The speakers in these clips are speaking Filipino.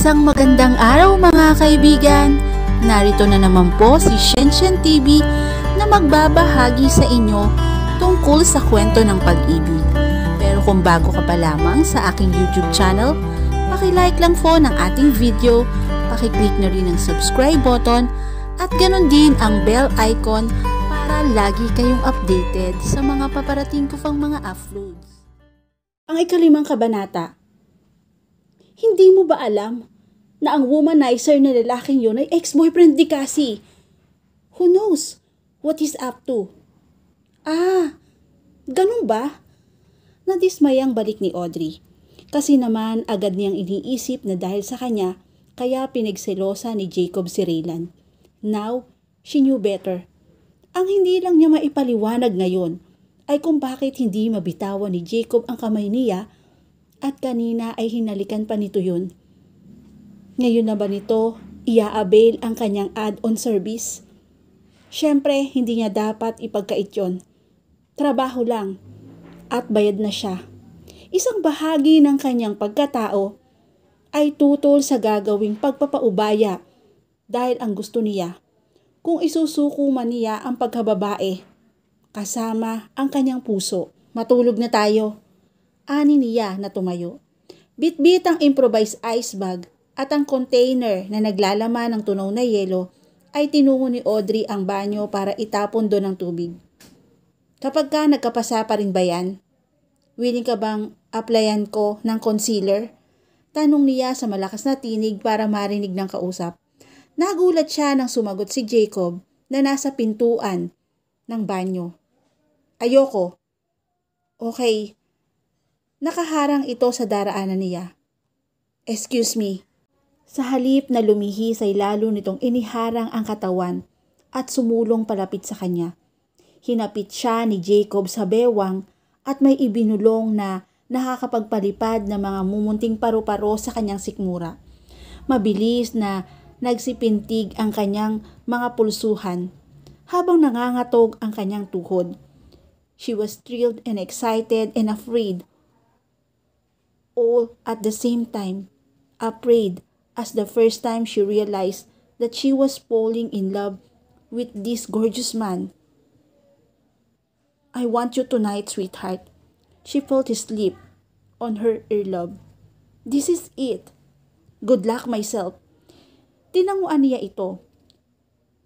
Isang magandang araw mga kaibigan! Narito na naman po si Shenshen TV na magbabahagi sa inyo tungkol sa kwento ng pag-ibig. Pero kung bago ka pa lamang sa aking YouTube channel, paki-like lang po ng ating video, paki-click na rin ang subscribe button at ganon din ang bell icon para lagi kayong updated sa mga paparating ko pang mga uploads. Ang ikalimang kabanata. Hindi mo ba alam na ang womanizer na lalaking yun ay ex-boyfriend ni Cassie? Who knows what he's up to? Ganun ba? Nadismayang balik ni Audrey. Kasi naman agad niyang iniisip na dahil sa kanya, kaya pinagselosa ni Jacob si Raylan. Now, she knew better. Ang hindi lang niya maipaliwanag ngayon ay kung bakit hindi mabitawan ni Jacob ang kamay niya at kanina ay hinalikan pa nito yun. Ngayon na ba nito ia-avail ang kanyang add-on service? Siyempre, hindi niya dapat ipagkait yun. Trabaho lang at bayad na siya. Isang bahagi ng kanyang pagkatao ay tutol sa gagawing pagpapaubaya dahil ang gusto niya. Kung isusuko man niya ang pagkababae, kasama ang kanyang puso. Matulog na tayo. Ani niya na tumayo. Bitbit ang improvised ice bag at ang container na naglalaman ng tunaw na yelo ay tinungo ni Audrey ang banyo para itapon doon ang tubig. Kapag ka nagkapasa pa rin ba yan? Willing ka bang applyan ko ng concealer? Tanong niya sa malakas na tinig para marinig ng kausap. Nagulat siya nang sumagot si Jacob na nasa pintuan ng banyo. Ayoko. Okay. Nakaharang ito sa daraanan niya. Excuse me. Sa halip na lumihis ay lalo nitong iniharang ang katawan at sumulong palapit sa kanya. Hinapit siya ni Jacob sa bewang at may ibinulong na nakakapagpalipad na mga mumunting paru-paro sa kanyang sikmura. Mabilis na nagsipintig ang kanyang mga pulsuhan habang nangangatog ang kanyang tuhod. She was thrilled and excited and afraid all at the same time. Afraid as the first time she realized that she was falling in love with this gorgeous man. I want you tonight, sweetheart. She felt his lip on her earlobe. This is it. Good luck myself. Tinanguan niya ito.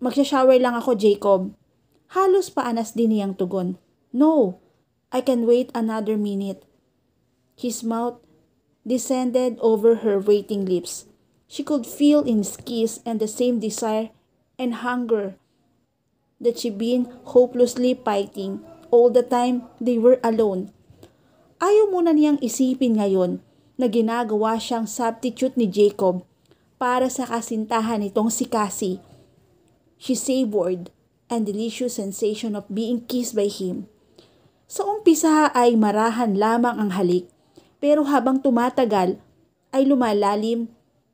Magsha-shower lang ako, Jacob. Halos paanas din niyang tugon. No, I can wait another minute. His mouth descended over her waiting lips. She could feel in his kiss and the same desire and hunger that she'd been hopelessly fighting all the time they were alone. Ayaw muna niyang isipin ngayon na ginagawa siyang substitute ni Jacob para sa kasintahan nitong si Cassie. She savored and delicious sensation of being kissed by him. Sa umpisa ay marahan lamang ang halik, pero habang tumatagal ay lumalalim,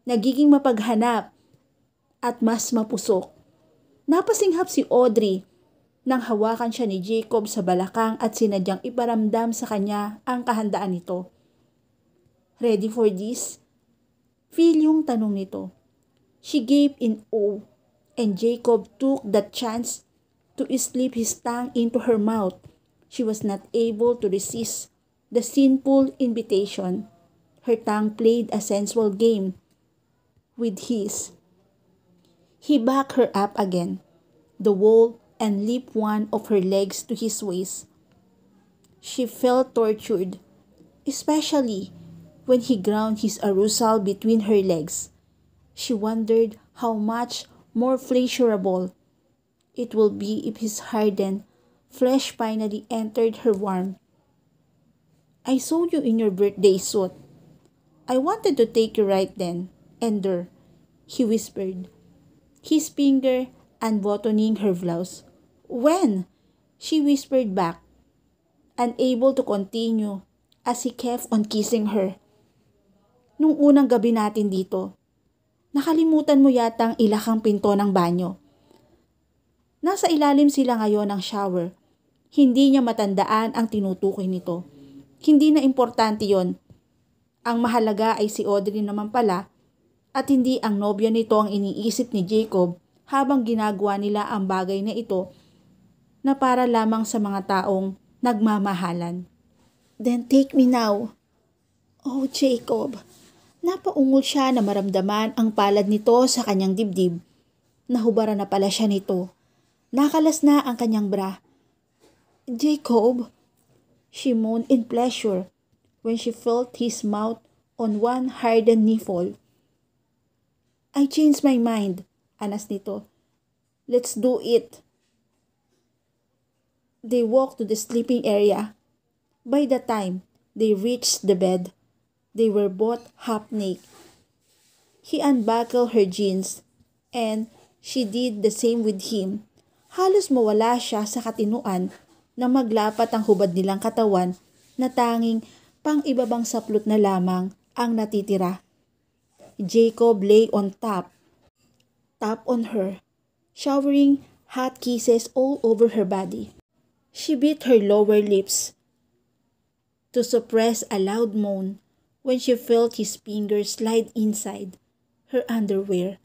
nagiging mapaghanap at mas mapusok. Napasinghap si Audrey nang hawakan siya ni Jacob sa balakang at sinadyang iparamdam sa kanya ang kahandaan nito. Ready for this? Feel yung tanong nito. She gave in awe and Jacob took that chance to slip his tongue into her mouth. She was not able to resist the sinful invitation. Her tongue played a sensual game with his. He backed her up again, the wall, and lipped one of her legs to his waist. She felt tortured, especially when he ground his arousal between her legs. She wondered how much more pleasurable it will be if his hardened flesh finally entered her warm. I saw you in your birthday suit. I wanted to take you right then and there, he whispered, his finger unbuttoning her blouse. When? She whispered back, unable to continue as he kept on kissing her. Nung unang gabi natin dito, nakalimutan mo yatang ilakang pinto ng banyo. Nasa ilalim sila ngayon ng shower. Hindi niya matandaan ang tinutukoy nito. Hindi na importante yon. Ang mahalaga ay si Audrey naman pala At hindi ang nobya nito ang iniisip ni Jacob habang ginagawa nila ang bagay na ito na para lamang sa mga taong nagmamahalan. Then take me now. Oh, Jacob. Napaungol siya na maramdaman ang palad nito sa kanyang dibdib. Nahubara na pala siya nito. Nakalas na ang kanyang bra. Jacob, she moaned in pleasure when she felt his mouth on one hardened nipple. I changed my mind, anas nito. Let's do it. They walked to the sleeping area. By the time they reached the bed, they were both half naked. He unbuckled her jeans, and she did the same with him. Halos mawala siya sa katinuan na maglapat ang hubad nilang katawan na tanging pang-ibabang saplot na lamang ang natitira. Jacob lay on top on her, showering hot kisses all over her body. She bit her lower lips to suppress a loud moan when she felt his fingers slide inside her underwear.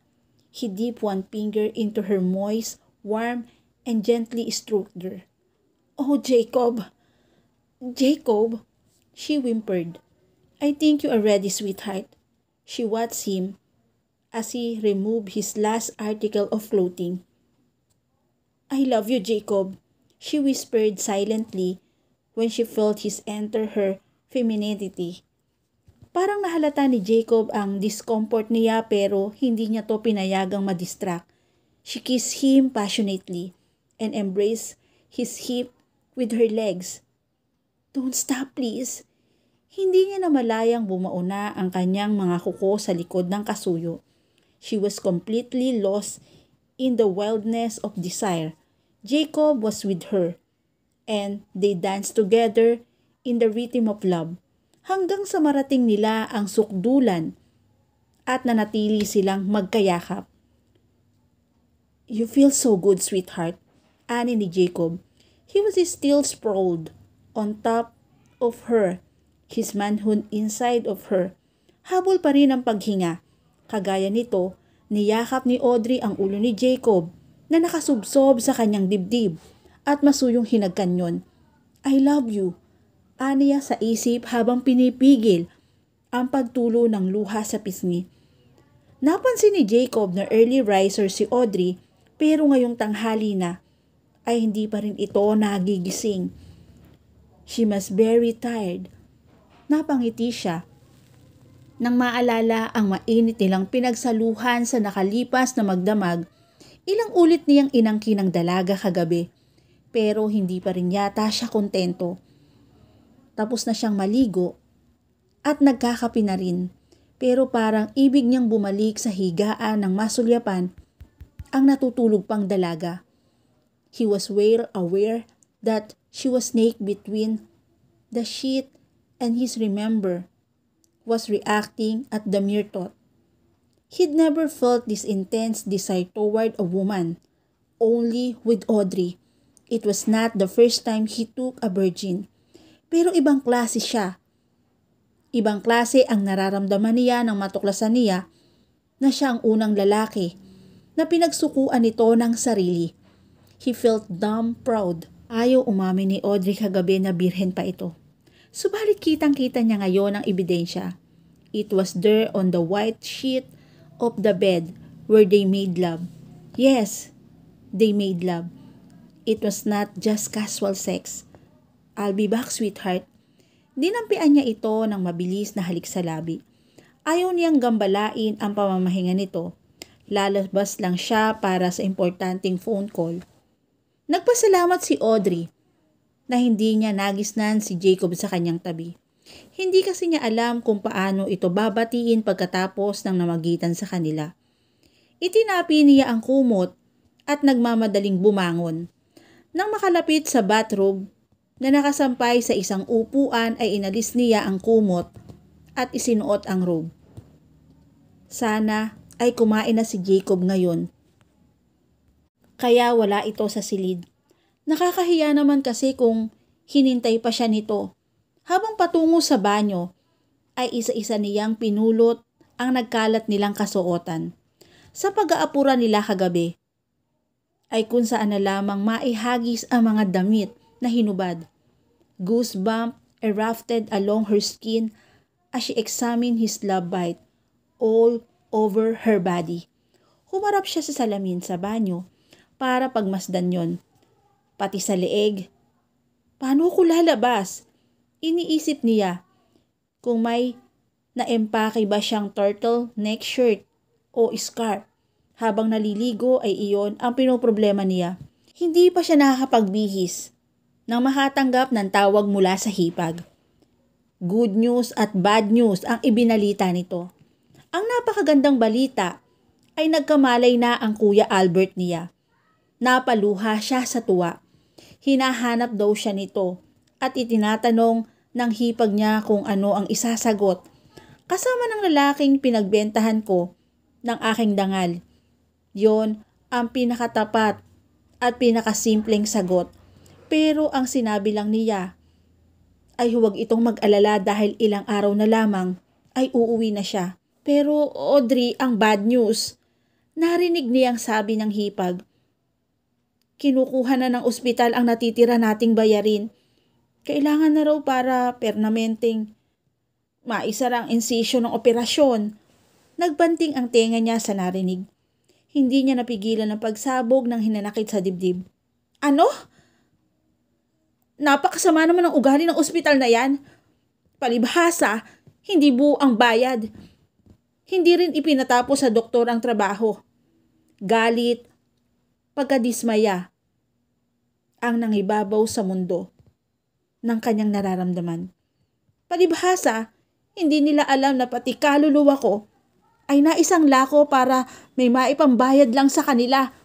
He dipped one finger into her moist, warm, and gently stroked her. Oh, Jacob! Jacob! She whimpered. I think you are ready, sweetheart. She watched him as he removed his last article of clothing. I love you, Jacob, she whispered silently when she felt his enter her femininity. Parang nahalata ni Jacob ang discomfort niya pero hindi niya to pinayagang madistract. She kissed him passionately and embraced his hip with her legs. Don't stop, please. Hindi niya namalayang bumauna ang kanyang mga kuko sa likod ng kasuyo. She was completely lost in the wildness of desire. Jacob was with her, and they danced together in the rhythm of love, hanggang sa marating nila ang sukdulan at nanatili silang magkayakap. You feel so good, sweetheart, ani ni Jacob. He was still sprawled on top of her, his manhood inside of her. Habol pa rin ang paghinga. Kagaya nito, niyakap ni Audrey ang ulo ni Jacob na nakasubsob sa kanyang dibdib at masuyong hinagkanyon. I love you, aniya sa isip habang pinipigil ang pagtulo ng luha sa pisngi. Napansin ni Jacob na early riser si Audrey pero ngayong tanghali na ay hindi pa rin ito nagigising. She must very tired. Napangiti siya nang maalala ang mainit nilang pinagsaluhan sa nakalipas na magdamag. Ilang ulit niyang inangkin ang dalaga kagabi pero hindi pa rin yata siya kontento. Tapos na siyang maligo at nagkakape na rin pero parang ibig niyang bumalik sa higaan ng masulyapan ang natutulog pang dalaga. He was well aware that she was naked between the sheet and his remember was reacting at the mere thought. He'd never felt this intense desire toward a woman, only with Audrey. It was not the first time he took a virgin. Pero ibang klase siya. Ibang klase ang nararamdaman niya nang matuklasan niya na siya ang unang lalaki na pinagsukuan nito ng sarili. He felt damn proud. Ayaw umamin ni Audrey kagabi na birhen pa ito. Subalit kitang-kita niya ngayon ang ebidensya. It was there on the white sheet of the bed where they made love. Yes, they made love. It was not just casual sex. I'll be back, sweetheart. Dinampian niya ito ng mabilis na halik sa labi. Ayaw niyang gambalain ang pamamahinga nito. Lalabas lang siya para sa importanteng phone call. Nagpasalamat si Audrey na hindi niya nagisnan si Jacob sa kanyang tabi. Hindi kasi niya alam kung paano ito babatiin pagkatapos ng namagitan sa kanila. Itinapi niya ang kumot at nagmamadaling bumangon. Nang makalapit sa bathrobe na nakasampay sa isang upuan ay inalis niya ang kumot at isinuot ang robe. Sana ay kumain na si Jacob ngayon. Kaya wala ito sa silid. Nakakahiya naman kasi kung hinintay pa siya nito. Habang patungo sa banyo, ay isa-isa niyang pinulot ang nagkalat nilang kasuotan. Sa pag-aapura nila kagabi, ay kung saan na lamang maihagis ang mga damit na hinubad. Goosebump erupted along her skin as she examined his love bite all over her body. Humarap siya sa salamin sa banyo para pagmasdan yon. Pati sa leeg. Paano ko lalabas? Iniisip niya kung may naempake ba siyang turtleneck shirt o scarf. Habang naliligo ay iyon ang pinoproblema niya. Hindi pa siya nakakapagbihis nang makatanggap ng tawag mula sa hipag. Good news at bad news ang ibinalita nito. Ang napakagandang balita ay nagkamalay na ang Kuya Albert niya. Napaluha siya sa tuwa. Hinahanap daw siya nito at itinatanong ng hipag niya kung ano ang isasagot. Kasama ng lalaking pinagbentahan ko ng aking dangal. Yon ang pinakatapat at pinakasimpleng sagot. Pero ang sinabi lang niya ay huwag itong mag-alala dahil ilang araw na lamang ay uuwi na siya. Pero Audrey, ang bad news. Narinig niyang sabi ng hipag. Kinukuha na ng ospital ang natitira nating bayarin. Kailangan na raw para permanenteng maisara ang incision ng operasyon. Nagbanting ang tenga niya sa narinig. Hindi niya napigilan ang pagsabog ng hinanakit sa dibdib. Ano? Napakasama naman ang ugali ng ospital na yan. Palibhasa, hindi buo ang bayad. Hindi rin ipinatapos sa doktor ang trabaho. Galit, pagkadismaya, ang nangibabaw sa mundo ng kanyang nararamdaman. Palibhasa, hindi nila alam na pati kaluluwa ko ay naisang lako para may maipambayad lang sa kanila.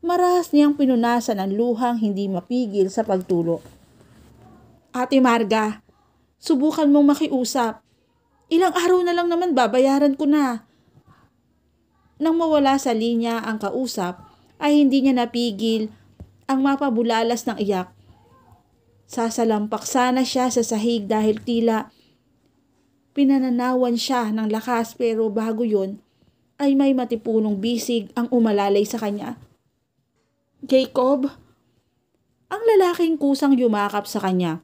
Marahas niyang pinunasan ang luhang hindi mapigil sa pagtulo. Ate Marga, subukan mong makiusap. Ilang araw na lang naman babayaran ko na. Nang mawala sa linya ang kausap, ay hindi niya napigil ang mapabulalas ng iyak. Sasalampak sana siya sa sahig dahil tila pinananawan siya ng lakas pero bago yun ay may matipunong bisig ang umalalay sa kanya. Jacob? Ang lalaking kusang yumakap sa kanya.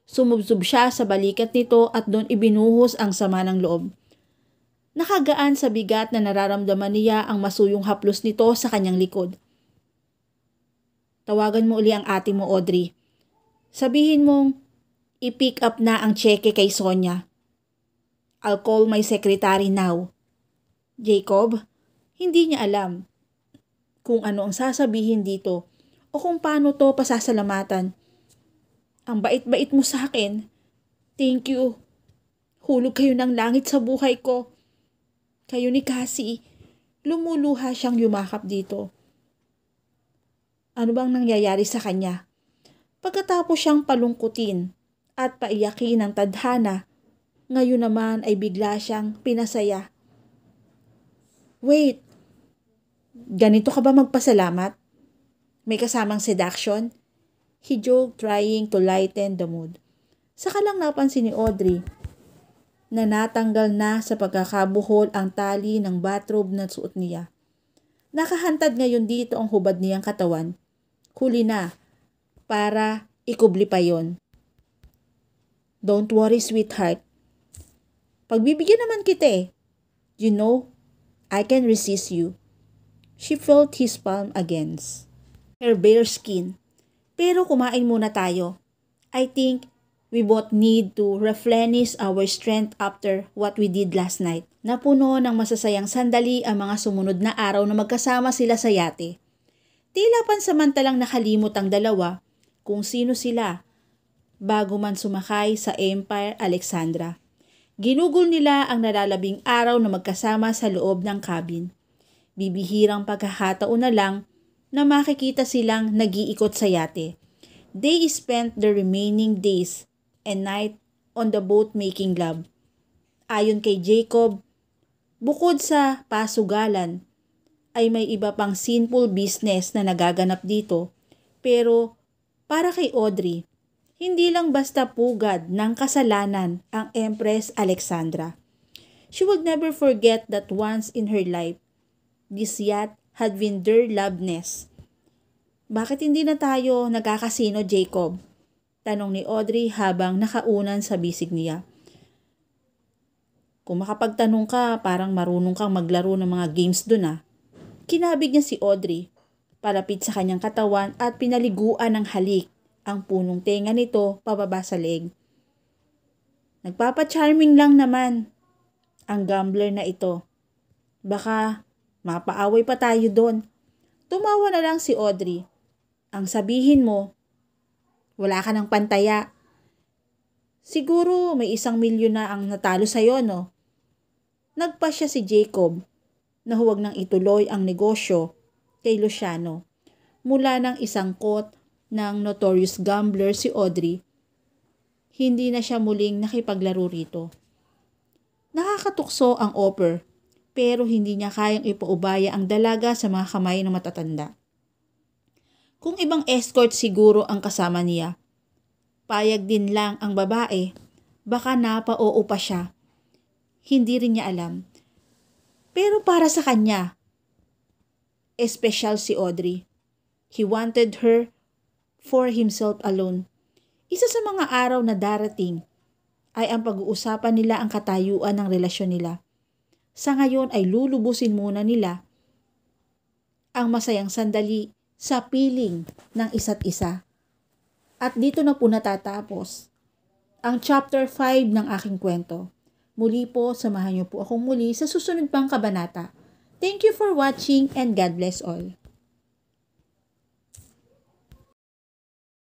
Sumubsob siya sa balikat nito at doon ibinuhos ang sama ng loob. Nakagaan sa bigat na nararamdaman niya ang masuyong haplos nito sa kanyang likod. Tawagan mo uli ang ate mo, Audrey. Sabihin mong i-pick up na ang cheque kay Sonia. I'll call my secretary now. Jacob, hindi niya alam kung ano ang sasabihin dito o kung paano to pasasalamatan. Ang bait-bait mo sa akin. Thank you. Hulog kayo ng langit sa buhay ko. Kayo ni Cassie. Lumuluha siyang yumakap dito. Ano bang nangyayari sa kanya? Pagkatapos siyang palungkutin at paiyakin ng tadhana, ngayon naman ay bigla siyang pinasaya. Wait, ganito ka ba magpasalamat? May kasamang seduction? He joked, trying to lighten the mood. Saka lang napansin ni Audrey na natanggal na sa pagkakabuhol ang tali ng bathrobe na suot niya. Nakahantad ngayon dito ang hubad niyang katawan. Huli na, para ikubli pa yon. Don't worry, sweetheart. Pagbibigyan naman kita eh. You know, I can resist you. She felt his palm against her bare skin. Pero kumain muna tayo. I think we both need to replenish our strength after what we did last night. Napuno ng masasayang sandali ang mga sumunod na araw na magkasama sila sa yate. Tila pansamantalang nakalimot ang dalawa kung sino sila bago man sumakay sa Empire Alexandra. Ginugol nila ang nalalabing araw na magkasama sa loob ng cabin. Bibihirang pagkakataon na lang na makikita silang nag-iikot sa yate. They spent the remaining days and night on the boat making love. Ayon kay Jacob, bukod sa pasugalan, ay may iba pang sinful business na nagaganap dito. Pero para kay Audrey, hindi lang basta pugad ng kasalanan ang Empress Alexandra. She would never forget that once in her life, this yacht had been their love nest. Bakit hindi na tayo nagkakasino, Jacob? Tanong ni Audrey habang nakaunan sa bisig niya. Kung makapagtanong ka, parang marunong kang maglaro ng mga games dun ah. Kinabig niya si Audrey, palapit sa kanyang katawan at pinaliguan ng halik ang punong tenga nito pababa sa leeg. Nagpapa-charming lang naman ang gambler na ito. Baka mapaaway pa tayo doon. Tumawa na lang si Audrey. Ang sabihin mo, wala ka ng pantaya. Siguro may 1,000,000 na ang natalo sa'yo, no? Nagpasya si Jacob na huwag nang ituloy ang negosyo kay Luciano. Mula ng isangkot ng notorious gambler si Audrey, hindi na siya muling nakipaglaro rito. Nakakatukso ang offer, pero hindi niya kayang ipaubaya ang dalaga sa mga kamay ng matatanda. Kung ibang escort siguro ang kasama niya, payag din lang ang babae, baka napa-oo pa siya. Hindi rin niya alam. Pero para sa kanya, espesyal si Audrey. He wanted her for himself alone. Isa sa mga araw na darating ay ang pag-uusapan nila ang katayuan ng relasyon nila. Sa ngayon ay lulubusin muna nila ang masayang sandali sa piling ng isa't isa. At dito na po natatapos ang chapter 5 ng aking kwento. Muli po, samahan niyo po akong muli sa susunod pang kabanata. Thank you for watching and God bless all.